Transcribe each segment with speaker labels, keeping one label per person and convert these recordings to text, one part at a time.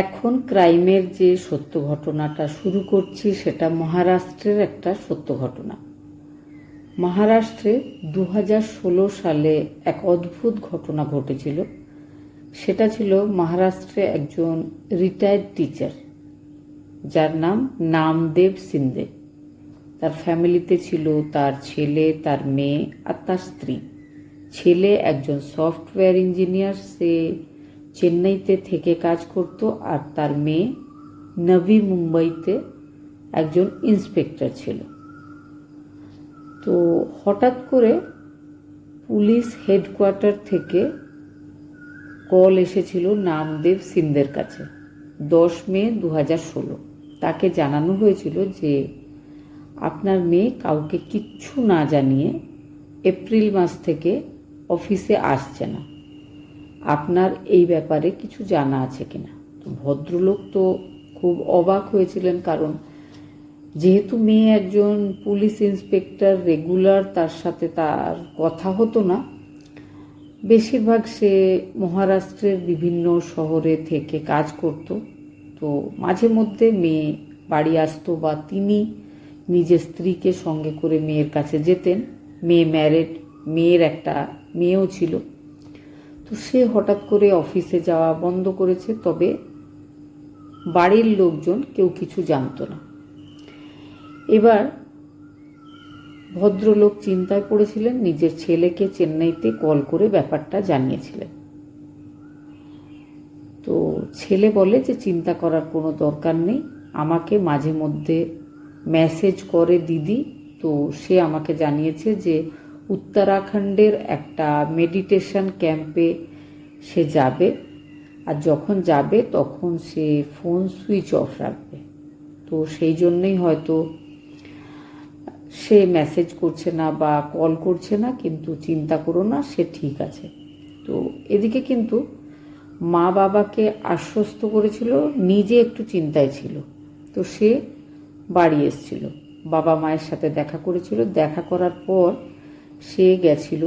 Speaker 1: এখন ক্রাইমের যে সত্য ঘটনাটা শুরু করছি সেটা মহারাষ্ট্রের একটা সত্য ঘটনা। মহারাষ্ট্রে 2016 সালে এক অদ্ভুত ঘটনা ঘটেছিল। সেটা ছিল মহারাষ্ট্রে একজন রিটায়ার্ড টিচার, যার নাম নামদেব সিন্দে। তার ফ্যামিলিতে ছিল তার ছেলে, তার মেয়ে আর তার স্ত্রী। ছেলে একজন সফটওয়্যার ইঞ্জিনিয়ার, সে চেন্নাইতে থেকে কাজ করত, আর তার মেয়ে নবী মুম্বাইতে একজন ইন্সপেক্টর ছিল। তো হঠাৎ করে পুলিশ হেডকোয়ার্টার থেকে কল এসেছিল নামদেব সিন্দের কাছে 10 মে 2016। তাকে জানানো হয়েছিল যে আপনার মেয়ে কাউকে কিচ্ছু না জানিয়ে এপ্রিল মাস থেকে অফিসে আসছে না, আপনার এই ব্যাপারে কিছু জানা আছে কিনা। তো ভদ্রলোক তো খুব অবাক হয়েছিলেন, কারণ যেহেতু মেয়ে একজন পুলিশ ইন্সপেক্টর, রেগুলার তার সাথে তার কথা হতো না। বেশিরভাগ সে মহারাষ্ট্রের বিভিন্ন শহরে থেকে কাজ করত, তো মাঝে মধ্যে মেয়ে বাড়ি আসতো বা তিনি নিজের স্ত্রীকে সঙ্গে করে মেয়ের কাছে যেতেন। মেয়ে ম্যারেড, মেয়ের একটা মেয়েও ছিল। তো সে হঠাৎ করে অফিসে যাওয়া বন্ধ করেছে, তবে বাড়ির লোকজন কেউ কিছু জানতো না। এবার ভদ্রলোক চিন্তায় পড়েছিলেন, নিজের ছেলেকে চেন্নাইতে কল করে ব্যাপারটা জানিয়েছিলেন। তো ছেলে বলে যে চিন্তা করার কোনো দরকার নেই, আমাকে মাঝে মধ্যে মেসেজ করে দিদি। তো সে আমাকে জানিয়েছে যে উত্তরাখণ্ডের একটা মেডিটেশন ক্যাম্পে সে যাবে, আর যখন যাবে তখন সে ফোন সুইচ অফ রাখবে। তো সেই জন্যই হয়তো সে মেসেজ করছে না বা কল করছে না, কিন্তু চিন্তা করো না, সে ঠিক আছে। তো এদিকে কিন্তু মা বাবাকে আশ্বস্ত করেছিল, নিজে একটু চিন্তায় ছিল। তো সে বাড়ি এসেছিল, বাবা মায়ের সাথে দেখা করেছিল। দেখা করার পর সে গেছিল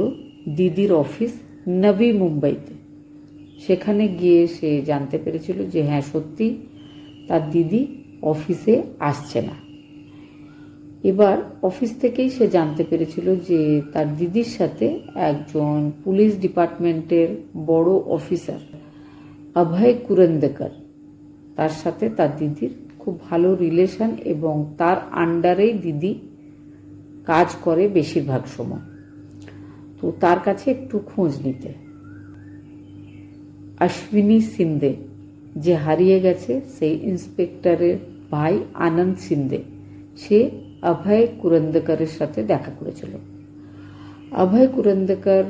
Speaker 1: দিদির অফিস নবী মুম্বাইতে। সেখানে গিয়ে সে জানতে পেরেছিল যে হ্যাঁ, সত্যি তার দিদি অফিসে আসছে না। এবার অফিস থেকেই সে জানতে পেরেছিল যে তার দিদির সাথে একজন পুলিশ ডিপার্টমেন্টের বড় অফিসার অভয় কুরেন্দেকর, তার সাথে তার দিদির খুব ভালো রিলেশন, এবং তার আন্ডারেই দিদি কাজ করে বেশিরভাগ সময়। তো তার কাছে একটু খোঁজ নিতে। অশ্বিনী সিন্দে, যে হারিয়ে গেছে, সেই ইন্সপেক্টরের ভাই আনন্দ সিন্দে, সে অভয় কুরেন্দেকরের সাথে দেখা করেছিল। অভয় কুরেন্দেকর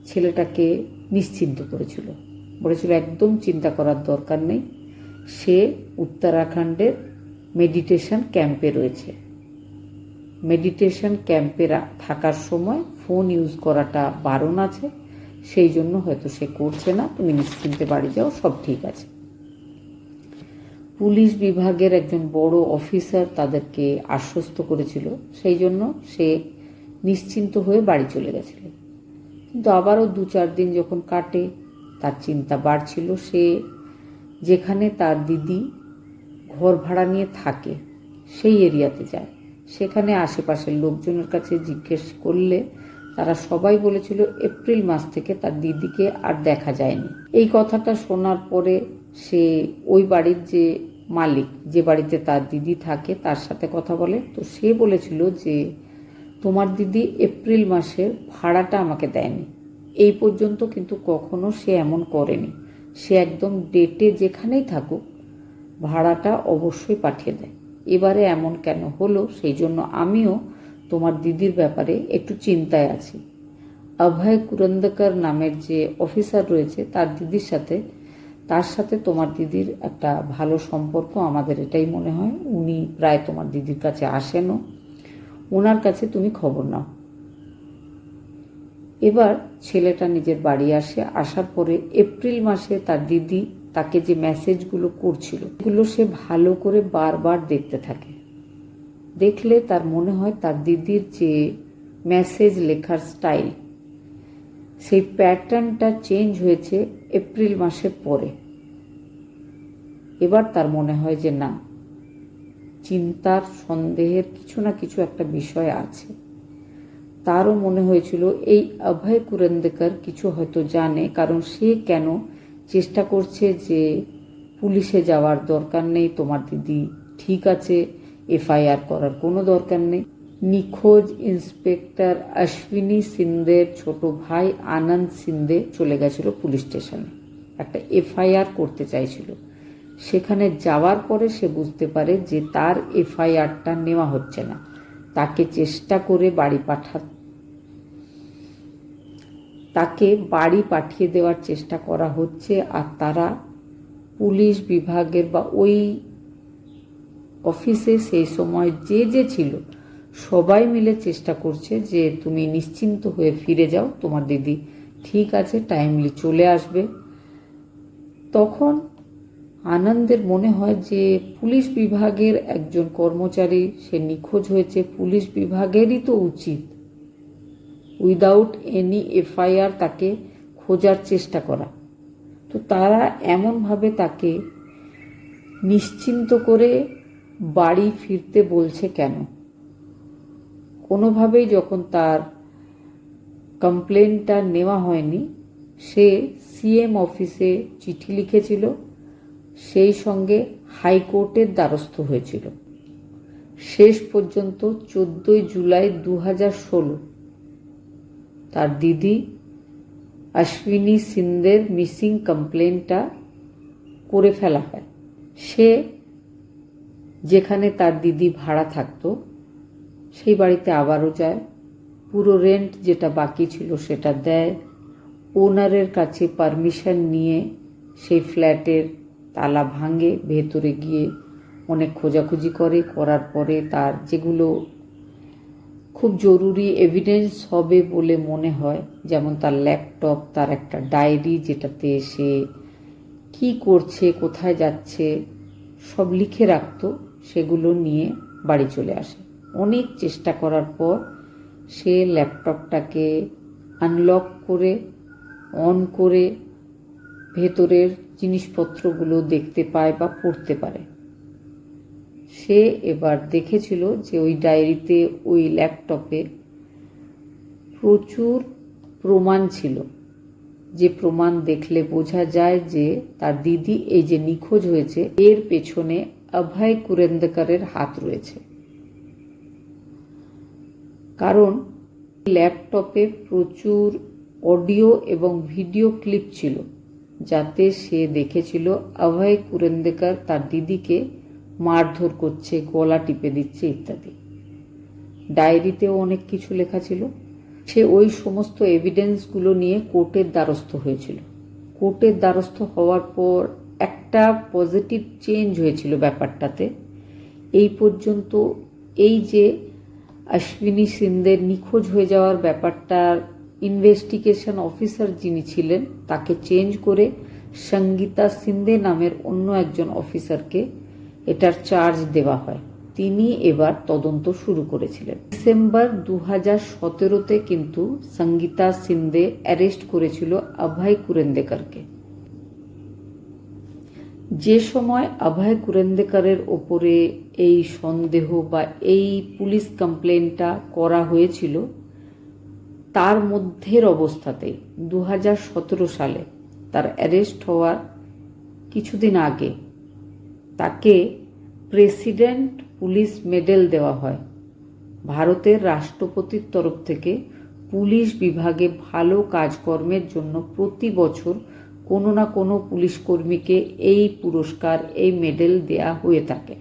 Speaker 1: ছেলেটাকে নিশ্চিন্ত করেছিল, বলেছিল একদম চিন্তা করার দরকার নেই, সে উত্তরাখণ্ডের মেডিটেশন ক্যাম্পে রয়েছে। মেডিটেশন ক্যাম্পে থাকার সময় ফোন ইউজ করাটা বারণ আছে, সেই জন্য হয়তো সে করছে না, তুমি নিশ্চিন্তে বাড়ি যাও, সব ঠিক আছে। পুলিশ বিভাগের একজন বড় অফিসার তাদেরকে আশ্বস্ত করেছিল, সেই জন্য সে নিশ্চিন্ত হয়ে বাড়ি চলে গেছিল। কিন্তু আবারও 2-4 দিন যখন কাটে, তার চিন্তা বাড়ছিল। সে যেখানে তার দিদি ঘর ভাড়া নিয়ে থাকে সেই এরিয়াতে যায়। সেখানে আশেপাশের লোকজনের কাছে জিজ্ঞেস করলে তারা সবাই বলেছিল এপ্রিল মাস থেকে তার দিদিকে আর দেখা যায়নি। এই কথাটা শোনার পরে সে ওই বাড়ির যে মালিক, যে বাড়িতে তার দিদি থাকে, তার সাথে কথা বলে। তো সে বলেছিল যে তোমার দিদি এপ্রিল মাসের ভাড়াটা আমাকে দেয়নি, এই পর্যন্ত কিন্তু কখনো সে এমন করেনি। সে একদম ডেটে যেখানেই থাকুক ভাড়াটা অবশ্যই পাঠিয়ে দেয়। এবারে এমন কেন হলো, সেই জন্য আমিও তোমার দিদির ব্যাপারে একটু চিন্তায় আছি। অভয় কুরেন্দেকর নামের যে অফিসার রয়েছে তার দিদির সাথে, তার সাথে তোমার দিদির একটা ভালো সম্পর্ক, আমাদের এটাই মনে হয়। উনি প্রায় তোমার দিদির কাছে আসেনও, ওনার কাছে তুমি খবর নাও। এবার ছেলেটা নিজের বাড়ি আসে। আসার পরে এপ্রিল মাসে তার দিদি তাকে যে মেসেজগুলো করছিল এগুলো সে ভালো করে বারবার দেখতে থাকে। দেখলে তার মনে হয় তার দিদির যে মেসেজ লেখার স্টাইল, সেই প্যাটার্নটা চেঞ্জ হয়েছে এপ্রিল মাসের পরে। এবার তার মনে হয় যে না, চিন্তার সন্দেহের কিছু না কিছু একটা বিষয় আছে। তারও মনে হয়েছিল এই অভয় কুরেন্দ্রকর কিছু হয়তো জানে, কারণ সে কেন চেষ্টা করছে যে পুলিশে যাওয়ার দরকার নেই, তোমার দিদি ঠিক আছে, এফআইআর করার কোনো দরকার নেই। নিখোঁজ ইন্সপেক্টর অশ্বিনী সিন্ধের ছোট ভাই আনন্দ সিন্ধে চলে গেছিল পুলিশ স্টেশনে, একটা এফআইআর করতে চাইছিল। সেখানে যাওয়ার পরে সে বুঝতে পারে যে তার এফআইআরটা নেওয়া হচ্ছে না, তাকে চেষ্টা করে তাকে বাড়ি পাঠিয়ে দেওয়ার চেষ্টা করা হচ্ছে। আর তারা পুলিশ বিভাগের বা ওই অফিসে সেই সময় যে ছিল সবাই মিলে চেষ্টা করছে যে তুমি নিশ্চিন্ত হয়ে ফিরে যাও, তোমার দিদি ঠিক আছে, টাইমলি চলে আসবে। তখন আনন্দের মনে হয় যে পুলিশ বিভাগের একজন কর্মচারী, সে নিখোঁজ হয়েছে, পুলিশ বিভাগেরই তো উচিত উইদাউট এনি এফআইআর তাকে খোঁজার চেষ্টা করা। তো তারা এমনভাবে তাকে নিশ্চিন্ত করে বাড়ি ফিরতে বলছে কেন? কোনোভাবেই যখন তার কমপ্লেনটা নেওয়া হয়নি, সে সিএম অফিসে চিঠি লিখেছিল, সেই সঙ্গে হাইকোর্টের দ্বারস্থ হয়েছিল। শেষ পর্যন্ত 14 জুলাই 2016 তার দিদি অশ্বিনী সিন্ধের মিসিং কমপ্লেনটা করে ফেলা হয়। সে যেখানে তার দিদি ভাড়া থাকতো সেই বাড়িতে আবারও যায়, পুরো রেন্ট যেটা বাকি ছিল সেটা দেয়, ওনারের কাছে পারমিশন নিয়ে সেই ফ্ল্যাটের তালা ভাঙে, ভেতরে গিয়ে অনেক খোঁজাখুঁজি করার পরে তার যেগুলো খুব জরুরি এভিডেন্স হবে বলে মনে হয়, যেমন তার ল্যাপটপ, তার একটা ডায়েরি যেটাতে সে কি করছে, কোথায় যাচ্ছে সব লিখে রাখতো, সেগুলো নিয়ে বাড়ি চলে আসে। অনেক চেষ্টা করার পর সে ল্যাপটপটাকে আনলক করে অন করে ভেতরের জিনিসপত্রগুলো দেখতে পায় বা পড়তে পারে। সে এবার দেখেছিল যে ওই ডায়েরিতে, ওই ল্যাপটপে প্রচুর প্রমাণ ছিল, যে প্রমাণ দেখলে বোঝা যায় যে তার দিদি এই যে নিখোঁজ হয়েছে এর পেছনে অভয় কুরেন্দ্রকরের হাত রয়েছে। কারণ ল্যাপটপে প্রচুর অডিও এবং ভিডিও ক্লিপ ছিল, যাতে সে দেখেছিল অভয় কুরেন্দ্রকর তার দিদিকে মারধর করছে, গলা টিপে দিচ্ছে ইত্যাদি। ডায়েরিতেও অনেক কিছু লেখা ছিল। সে ওই সমস্ত এভিডেন্সগুলো নিয়ে কোর্টের দ্বারস্থ হয়েছিল। কোর্টের দ্বারস্থ হওয়ার পর একটা পজিটিভ চেঞ্জ হয়েছিল ব্যাপারটাতে। এই পর্যন্ত এই যে অশ্বিনী সিন্ধের নিখোঁজ হয়ে যাওয়ার ব্যাপারটার ইনভেস্টিগেশন অফিসার যিনি ছিলেন, তাকে চেঞ্জ করে সঙ্গীতা সিন্ধে নামের অন্য একজন অফিসারকে এটার চার্জ দেওয়া হয়। তিনি এবার তদন্ত শুরু করেছিলেন। ডিসেম্বর 2017-তে কিন্তু সঙ্গীতা সিন্ধে অ্যারেস্ট করেছিল অভয় কুরেন্দ্রকরকে। যে সময় অভয় কুরেন্দ্রকরের ওপরে এই সন্দেহ বা এই পুলিশ কমপ্লেনটা করা হয়েছিল, তার মধ্যের অবস্থাতেই 2017 সালে তার অ্যারেস্ট হওয়ার কিছুদিন আগে তাকে প্রেসিডেন্ট পুলিশ মেডেল দেওয়া হয়। ভারতের রাষ্ট্রপতির তরফ থেকে পুলিশ বিভাগে ভালো কাজকর্মের জন্য প্রতি বছর কোনো না কোনো পুলিশ কর্মীকে এই পুরস্কার, এই মেডেল দেয়া হয়ে থাকে।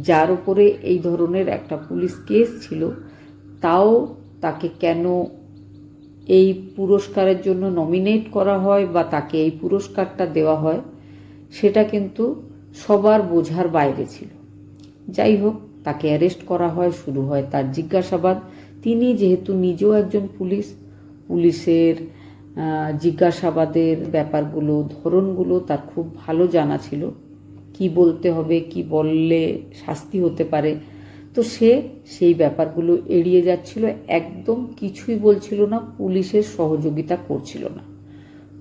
Speaker 1: যার উপরে এই ধরনের একটা পুলিশ কেস ছিল, তাও তাকে কেন এই পুরস্কারের জন্য নমিনেট করা হয় বা তাকে এই পুরস্কারটা দেওয়া হয়, সেটা কিন্তু সবার বোঝার বাইরে ছিল। যাই হোক, তাকে অ্যারেস্ট করা হয়, শুরু হয় তার জিজ্ঞাসাবাদ। তিনি যেহেতু নিজেও একজন পুলিশের জিজ্ঞাসাবাদের ব্যাপারগুলো, ধরনগুলো তার খুব ভালো জানা ছিল, কি বলতে হবে, কি বললে শাস্তি হতে পারে। তো সে সেই ব্যাপারগুলো এড়িয়ে যাচ্ছিল, একদম কিছুই বলছিল না, পুলিশের সহযোগিতা করছিল না।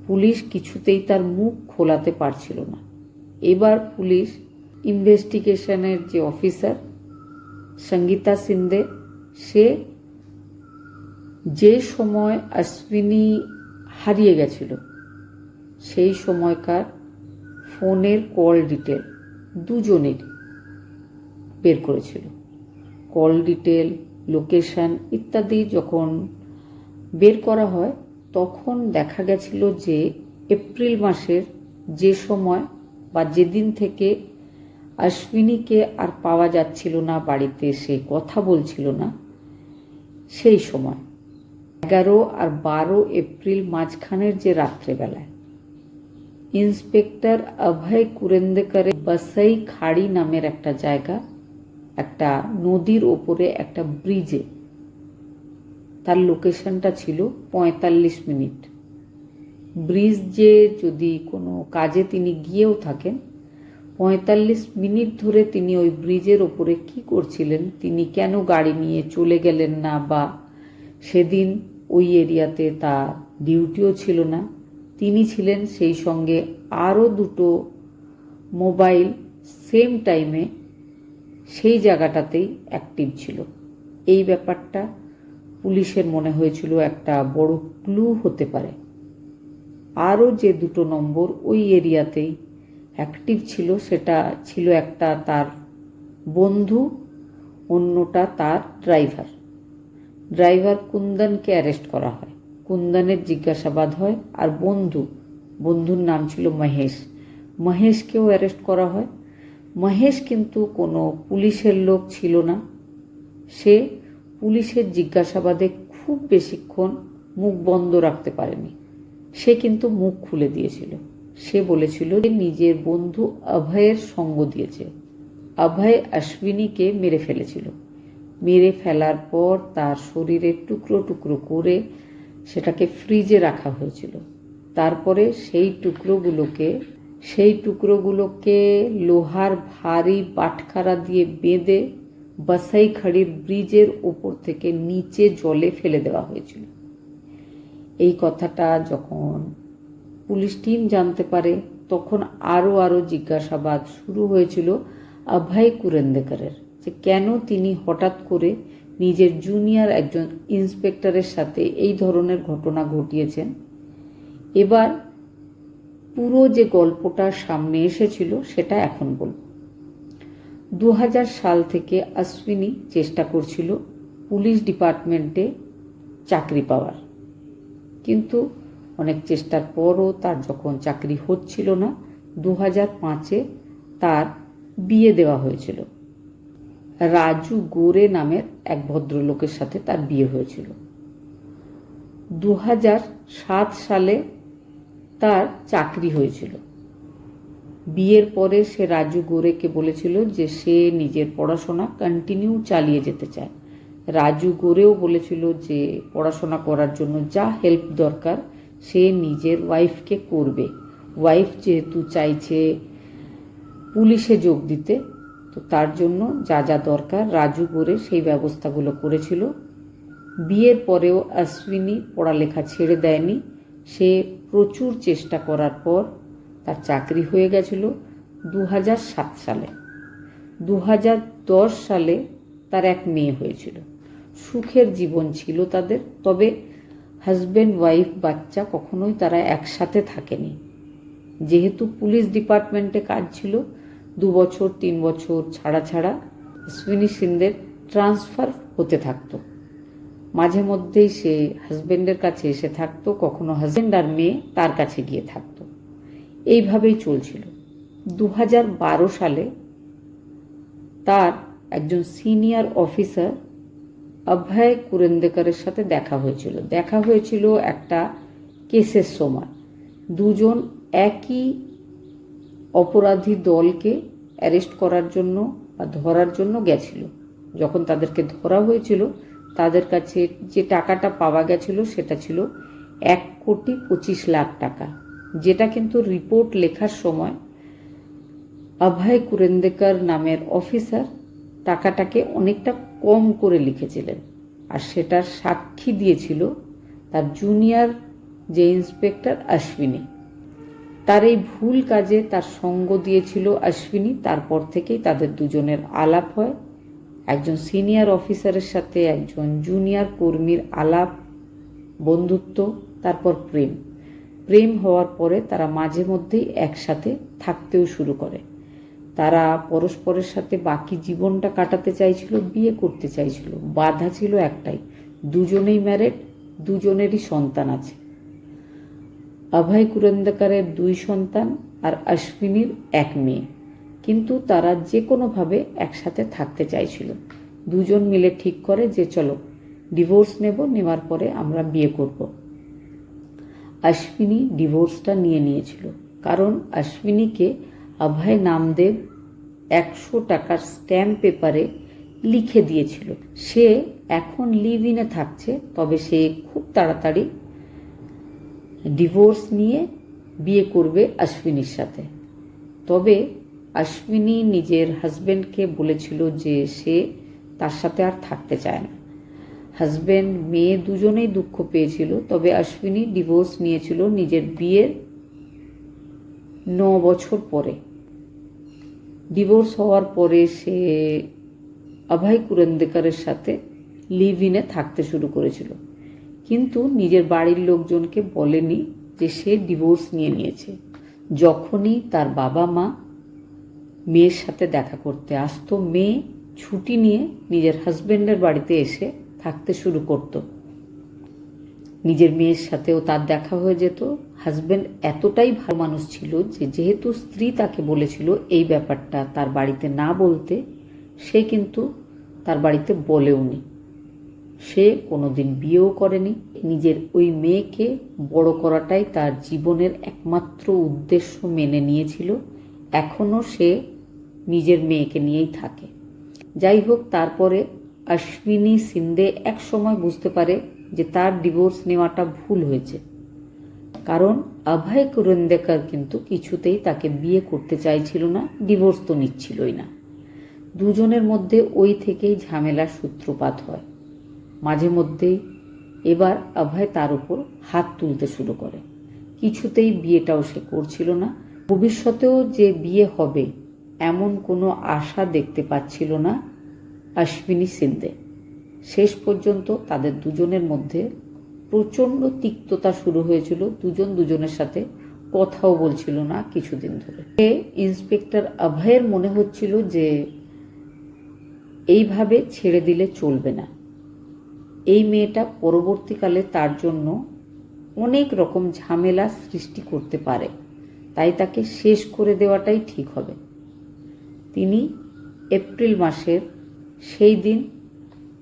Speaker 1: পুলিশ কিছুতেই তার মুখ খোলাতে পারছিল না। এবার পুলিশ ইনভেস্টিগেশনের যে অফিসার সঙ্গীতা সিন্দে, সে যে সময় অশ্বিনী হারিয়ে গেছিল সেই সময়কার ফোনের কল ডিটেল দুজনের বের করেছিল। কল ডিটেল, লোকেশন ইত্যাদি যখন বের করা হয় তখন দেখা গেছিল যে এপ্রিল মাসের যে সময় বা যেদিন থেকে অশ্বিনীকে আর পাওয়া যাচ্ছিল না, বাড়িতে সে কথা বলছিল না, সেই সময় 11 আর 12 এপ্রিল মাঝখানের যে রাত্রেবেলায় ইন্সপেক্টর অভয় কুরেন্দেকরের বসাই খাড়ি নামের একটা জায়গা, একটা নদীর ওপরে একটা ব্রিজে, তার লোকেশনটা ছিল 45 মিনিট। ব্রিজ যে যদি কোনো কাজে তিনি গিয়েও থাকেন, 45 মিনিট ধরে তিনি ওই ব্রিজের ওপরে কি করছিলেন, তিনি কেন গাড়ি নিয়ে চলে গেলেন না, বা সেদিন ওই এরিয়াতে তার ডিউটিও ছিল না, তিনি ছিলেন সেই সঙ্গে আরও দুটো মোবাইল সেম টাইমে সেই জায়গাটাতেই অ্যাক্টিভ ছিল। এই ব্যাপারটা পুলিশের মনে হয়েছিল একটা বড় ক্লু হতে পারে। আরও যে দুটো নম্বর ওই এরিয়াতেই অ্যাক্টিভ ছিল, সেটা ছিল একটা তার বন্ধু, অন্যটা তার ড্রাইভার কুন্দনকে অ্যারেস্ট করা হয়। কুন্দনের জিজ্ঞাসাবাদ হয়, আর বন্ধুর নাম ছিল মহেশকেও অ্যারেস্ট করা হয়। মহেশ কিন্তু কোনো পুলিশের লোক ছিল না, সে পুলিশের জিজ্ঞাসাবাদে খুব বেশিক্ষণ মুখ বন্ধ রাখতে পারেনি, সে কিন্তু মুখ খুলে দিয়েছিল। সে বলেছিল যে নিজের বন্ধু অভয়ের সঙ্গ দিয়েছে, অভয় অশ্বিনীকে মেরে ফেলেছিল, মেরে ফেলার পর তার শরীরের টুকরো টুকরো করে সেটাকে ফ্রিজে রাখা হয়েছিল। তারপরে সেই টুকরোগুলোকে লোহার ভারী বাটখারা দিয়ে বেঁধে বসাই খাড়ির ব্রিজের ওপর থেকে নিচে জলে ফেলে দেওয়া হয়েছিল। এই কথাটা যখন পুলিশ টিম জানতে পারে তখন আরও জিজ্ঞাসাবাদ শুরু হয়েছিল অভয় কুরেন্দেকরের, যে কেন তিনি হঠাৎ করে নিজের জুনিয়র একজন ইন্সপেক্টরের সাথে এই ধরনের ঘটনা ঘটিয়েছেন। এবার পুরো যে গল্পটা সামনে এসেছিল সেটা এখন বলব। 2000 সাল থেকে অশ্বিনী চেষ্টা করছিল পুলিশ ডিপার্টমেন্টে চাকরি পাওয়ার, কিন্তু অনেক চেষ্টার পরও তার যখন চাকরি হচ্ছিল না, 2005-এ তার বিয়ে দেওয়া হয়েছিল। রাজু গোরে নামের এক ভদ্রলোকের সাথে তার বিয়ে হয়েছিল। 2007 সালে তার চাকরি হয়েছিল। বিয়ের পরে সে রাজু গোরেকে বলেছিল যে সে নিজের পড়াশোনা কন্টিনিউ চালিয়ে যেতে চায়। রাজু গোরেও বলেছিল যে পড়াশোনা করার জন্য যা হেল্প দরকার সে নিজের ওয়াইফকে করবে। ওয়াইফ যেহেতু চাইছে পুলিশে যোগ দিতে, তো তার জন্য যা যা দরকার রাজু গোরে সেই ব্যবস্থাগুলো করেছিল। বিয়ের পরেও অশ্বিনী পড়ালেখা ছেড়ে দেয়নি, সে প্রচুর চেষ্টা করার পর তার চাকরি হয়ে গেছিল 2007 সালে। 2010 সালে তার এক মেয়ে হয়েছিল। সুখের জীবন ছিল তাদের, তবে হাজব্যান্ড ওয়াইফ বাচ্চা কখনোই তারা একসাথে থাকেনি। যেহেতু পুলিশ ডিপার্টমেন্টে কাজ ছিল, 2 বছর 3 বছর ছাড়া অশ্বিনী সিন্দের ট্রান্সফার হতে থাকতো। মাঝে মধ্যেই সে হাজব্যান্ডের কাছে এসে থাকতো, কখনো হাজব্যান্ড আর মেয়ে তার কাছে গিয়ে থাকতো। এইভাবেই চলছিল। 2012 সালে তার একজন সিনিয়র অফিসার অভয় কুরেন্দেকরের সাথে দেখা হয়েছিল একটা কেসের সময়। দুজন একই অপরাধী দলকে অ্যারেস্ট করার জন্য বা ধরার জন্য গেছিল। যখন তাদেরকে ধরা হয়েছিল তাদের কাছে যে টাকাটা পাওয়া গেছিল সেটা ছিল 1,25,00,000 টাকা, যেটা কিন্তু রিপোর্ট লেখার সময় অভয় কুরেন্দেকর নামের অফিসার টাকাটাকে অনেকটা কম করে লিখেছিলেন, আর সেটার সাক্ষী দিয়েছিল তার জুনিয়র যে ইন্সপেক্টর অশ্বিনী। তার এই ভুল কাজে তার সঙ্গ দিয়েছিল অশ্বিনী। তারপর থেকেই তাদের দুজনের আলাপ হয়। একজন সিনিয়র অফিসারের সাথে একজন জুনিয়র কর্মীর আলাপ, বন্ধুত্ব, তারপর প্রেম। প্রেম হওয়ার পরে তারা মাঝে মধ্যেই একসাথে থাকতেও শুরু করে। তারা পরস্পরের সাথে বাকি জীবনটা কাটাতে চাইছিল, বিয়ে করতে চাইছিল। বাধা ছিল একটাই, দুজনেই ম্যারেড, দুজনেরই সন্তান আছে। অভয় কুরেন্দ্রকারের 2 সন্তান আর অশ্বিনীর 1 মেয়ে। কিন্তু তারা যে কোনোভাবে একসাথে থাকতে চাইছিল। দুজন মিলে ঠিক করে যে চলো ডিভোর্স নেব, নেওয়ার পরে আমরা বিয়ে করব। অশ্বিনী ডিভোর্সটা নিয়েছিল, কারণ অশ্বিনীকে অভয় নামদেব 100 টাকার স্ট্যাম্প পেপারে লিখে দিয়েছিল সে এখন লিভ ইনে থাকছে, তবে সে খুব তাড়াতাড়ি ডিভোর্স নিয়ে বিয়ে করবে অশ্বিনীর সাথে। তবে অশ্বিনী নিজের হাজব্যান্ডকে বলেছিল যে সে তার সাথে আর থাকতে চায় না। হাজব্যান্ড মেয়ে দুজনেই দুঃখ পেয়েছিল। তবে অশ্বিনী ডিভোর্স নিয়েছিল নিজের বিয়ের 9 বছর পরে। ডিভোর্স হওয়ার পরে সে অভয় কুরেন্দ্রকারের সাথে লিভ ইনে থাকতে শুরু করেছিল, কিন্তু নিজের বাড়ির লোকজনকে বলেনি যে সে ডিভোর্স নিয়েছে। যখনই তার বাবা মা মেয়ের সাথে দেখা করতে আসতো, মেয়ে ছুটি নিয়ে নিজের হাজব্যান্ডের বাড়িতে এসে থাকতে শুরু করত। নিজের মেয়ের সাথেও তার দেখা হয়ে যেত। হাজব্যান্ড এতটাই ভালো মানুষ ছিল যে যেহেতু স্ত্রী তাকে বলেছিল এই ব্যাপারটা তার বাড়িতে না বলতে, সে কিন্তু তার বাড়িতে বলেওনি। সে কোনোদিন বিয়েও করেনি। নিজের ওই মেয়েকে বড় করাটাই তার জীবনের একমাত্র উদ্দেশ্য মেনে নিয়েছিল। এখনও সে নিজের মেয়েকে নিয়েই থাকে। যাই হোক, তারপরে অশ্বিনী সিন্দে এক সময় বুঝতে পারে যে তার ডিভোর্স নেওয়াটা ভুল হয়েছে, কারণ অভয় কুরেন্দ্রকার কিন্তু কিছুতেই তাকে বিয়ে করতে চাইছিল না, ডিভোর্স তো নিচ্ছিলই না। দুজনের মধ্যে ওই থেকেই ঝামেলার সূত্রপাত হয়। মাঝে মধ্যেই এবার অভয় তার উপর হাত তুলতে শুরু করে। কিছুতেই বিয়েটাও সে করছিল না। ভবিষ্যতেও যে বিয়ে হবে এমন কোনো আশা দেখতে পাচ্ছিল না অশ্বিনী সিন্দে। শেষ পর্যন্ত তাদের দুজনের মধ্যে প্রচণ্ড তিক্ততা শুরু হয়েছিল। দুজন দুজনের সাথে কথাও বলছিল না কিছুদিন ধরে। ইন্সপেক্টর অভয়ের মনে হচ্ছিল যে এইভাবে ছেড়ে দিলে চলবে না। এই মেয়েটা পরবর্তীকালে তার জন্য অনেক রকম ঝামেলা সৃষ্টি করতে পারে, তাই তাকে শেষ করে দেওয়াটাই ঠিক হবে। তিনি এপ্রিল মাসের সেই দিন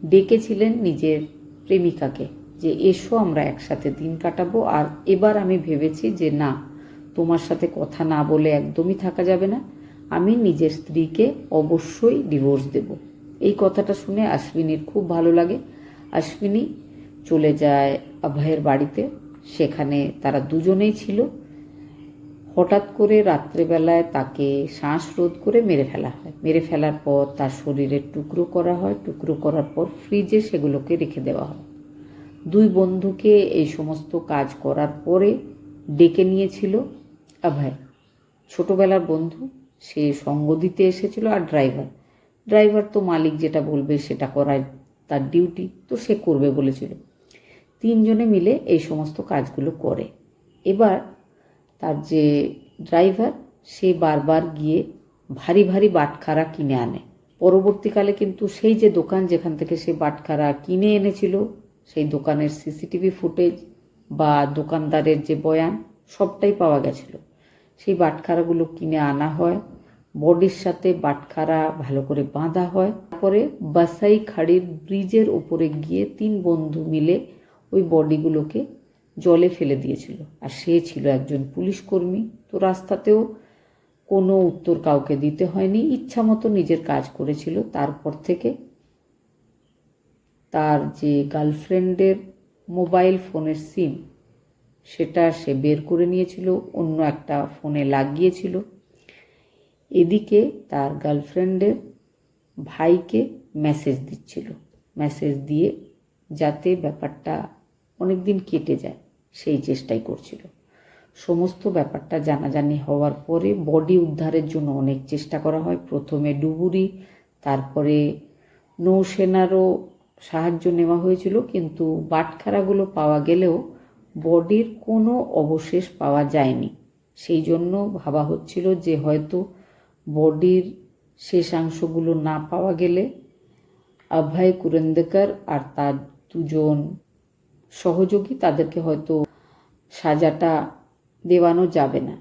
Speaker 1: ডেকেছিলেন নিজের প্রেমিকাকে যে এসো আমরা একসাথে দিন কাটাবো, আর এবার আমি ভেবেছি যে না, তোমার সাথে কথা না বলে একদমই থাকা যাবে না, আমি নিজের স্ত্রীকে অবশ্যই ডিভোর্স দেব। এই কথাটা শুনে অশ্বিনীর খুব ভালো লাগে। অশ্বিনী চলে যায় অভয়ের বাড়িতে। সেখানে তারা দুজনেই ছিল। হঠাৎ করে রাত্রেবেলায় তাকে শ্বাসরোধ করে মেরে ফেলা হয়। মেরে ফেলার পর তার শরীরের টুকরো করা হয়। টুকরো করার পর ফ্রিজে সেগুলোকে রেখে দেওয়া হয়। 2 বন্ধুকে এই সমস্ত কাজ করার পরে ডেকে নিয়েছিল অভয়। ছোটবেলার বন্ধু, সে সঙ্গ দিতে এসেছিল। আর ড্রাইভার তো মালিক যেটা বলবে সেটা করাই তার ডিউটি, তো সে করবে বলেছিল। 3 জনে মিলে এই সমস্ত কাজগুলো করে। এবার তার যে ড্রাইভার, সে বারবার গিয়ে ভারী ভারী বাটখারা কিনে আনে। পরবর্তীকালে কিন্তু সেই যে দোকান যেখান থেকে সে বাটখারা কিনে এনেছিল, সেই দোকানের সিসিটিভি ফুটেজ বা দোকানদারের যে বয়ান সবটাই পাওয়া গেছিল। সেই বাটখারাগুলো কিনে আনা হয়, বডির সাথে বাটখারা ভালো করে বাঁধা হয়। তারপরে বাসাই খাড়ির ব্রিজের ওপরে গিয়ে 3 বন্ধু মিলে ওই বডিগুলোকে জলে ফেলে দিয়েছিল। আর সে ছিল একজন পুলিশ কর্মী, তো রাস্তাতেও কোনো উত্তর কাউকে দিতে হয়নি, ইচ্ছা মতো নিজের কাজ করেছিল। তারপর থেকে তার যে গার্লফ্রেন্ডের মোবাইল ফোনের সিম, সেটা সে বের করে নিয়েছিল, অন্য একটা ফোনে লাগিয়েছিল। এদিকে তার গার্লফ্রেন্ডের ভাইকে মেসেজ দিচ্ছিল, মেসেজ দিয়ে যাতে ব্যাপারটা অনেক দিন কেটে যায় সেই চেষ্টাই করছিল। সমস্ত ব্যাপারটা জানাজানি হওয়ার পরে বডি উদ্ধারের জন্য অনেক চেষ্টা করা হয়। প্রথমে ডুবুরি, তারপরে নৌসেনারও সাহায্য নেওয়া হয়েছিল, কিন্তু বাটখারাগুলো পাওয়া গেলেও বডির কোনো অবশেষ পাওয়া যায়নি। সেই জন্য ভাবা হচ্ছিল যে হয়তো বডির শেষাংশগুলো না পাওয়া গেলে অভয় কুরেন্দ্রকর আর তার দুজন সহযোগী তাদেরকে হয়তো সাজাটা দেওয়ানো যাবে না।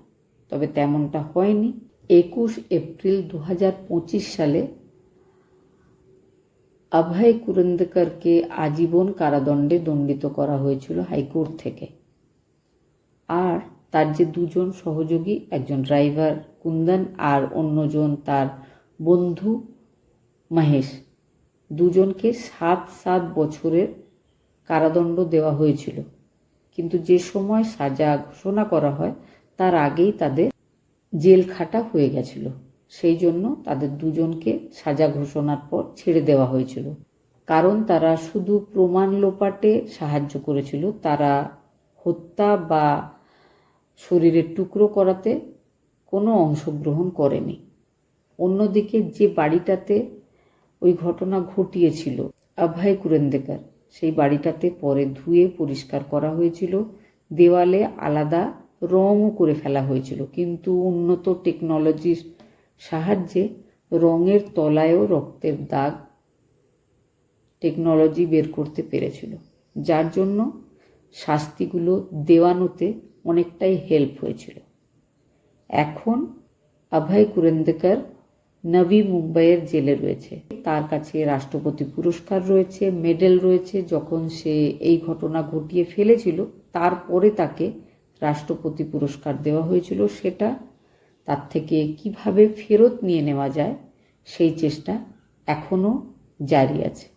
Speaker 1: তবে তেমনটা হয়নি। 21 এপ্রিল 2025 সালে অভয় কুরেন্দ্রকরকে আজীবন কারাদণ্ডে দণ্ডিত করা হয়েছিল হাইকোর্ট থেকে। আর তার যে দুজন সহযোগী, একজন ড্রাইভার কুন্দন আর অন্যজন তার বন্ধু মহেশ, দুজনকে 7 বছরের কারাদণ্ড দেওয়া হয়েছিল। কিন্তু যে সময় সাজা ঘোষণা করা হয় তার আগেই তাদের জেল খাটা হয়ে গেছিল। সেই জন্য তাদের দুজনকে সাজা ঘোষণার পর ছেড়ে দেওয়া হয়েছিল। কারণ তারা শুধু প্রমাণ লোপাটে সাহায্য করেছিল, তারা হত্যা বা শরীরের টুকরো করাতে কোনো অংশগ্রহণ করেনি। অন্যদিকে যে বাড়িটাতে ওই ঘটনা ঘটিয়েছিল অভয় কুরেন্দ্রকর, সেই বাড়িটাতে পরে ধুয়ে পরিষ্কার করা হয়েছিল, দেওয়ালে আলাদা রঙও করে ফেলা হয়েছিল। কিন্তু উন্নত টেকনোলজির সাহায্যে রঙের তলায়ও রক্তের দাগ টেকনোলজি বের করতে পেরেছিল, যার জন্য শাস্তিগুলো দেওয়ানোতে অনেকটাই হেল্প হয়েছিল। এখন অভয় কুরেন্দ্রকর নবী মুম্বাইয়ের জেলে রয়েছে। তার কাছে রাষ্ট্রপতি পুরস্কার রয়েছে, মেডেল রয়েছে। যখন সে এই ঘটনা ঘটিয়ে ফেলেছিল তারপরে তাকে রাষ্ট্রপতি পুরস্কার দেওয়া হয়েছিল। সেটা তার থেকে কিভাবে ফেরত নিয়ে নেওয়া যায় সেই চেষ্টা এখনও জারি আছে।